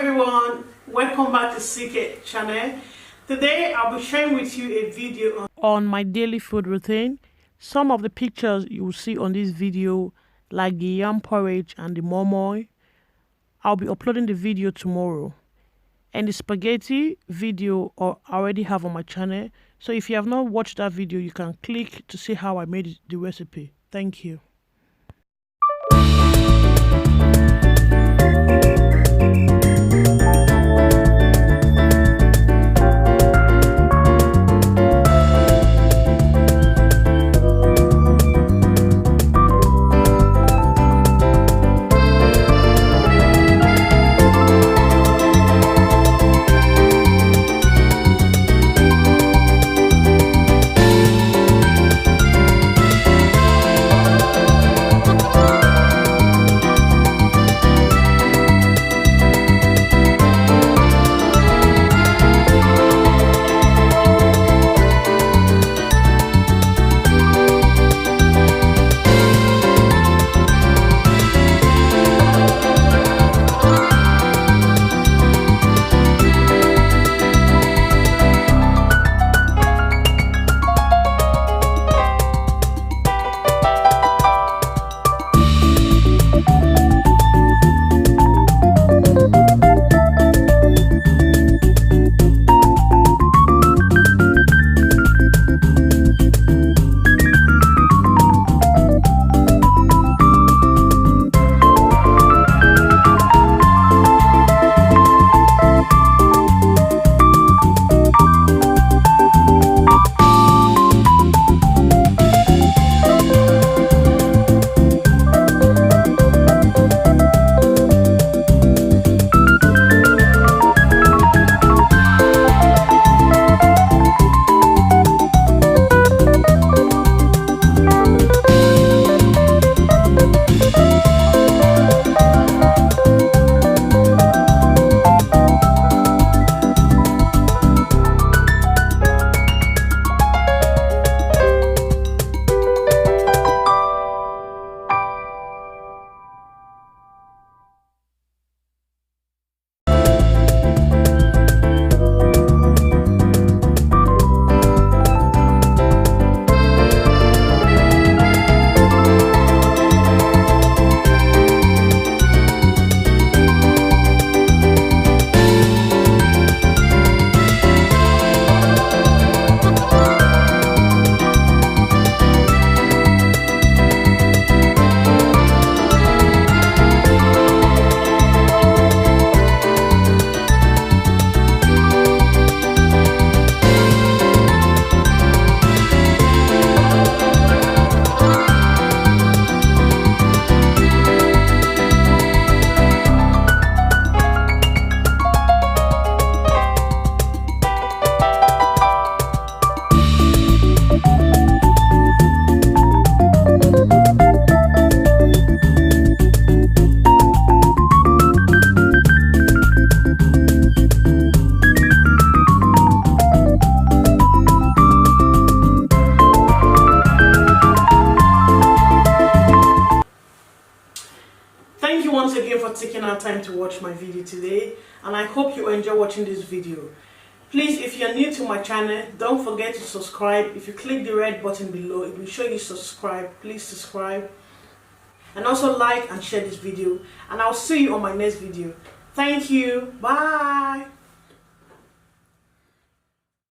everyone, welcome back to CK channel. Today I'll be sharing with you a video on my daily food routine. Some of the pictures you will see on this video, like the yam porridge and the moimoi, I'll be uploading the video tomorrow. And the spaghetti video I already have on my channel, so if you have not watched that video, you can click to see how I made the recipe. Thank you. Thank you once again for taking our time to watch my video today, and I hope you enjoy watching this video. Please, if you're new to my channel, don't forget to subscribe. If you click the red button below, it will show you subscribe. Please subscribe, and also like and share this video, and I'll see you on my next video. Thank you. Bye.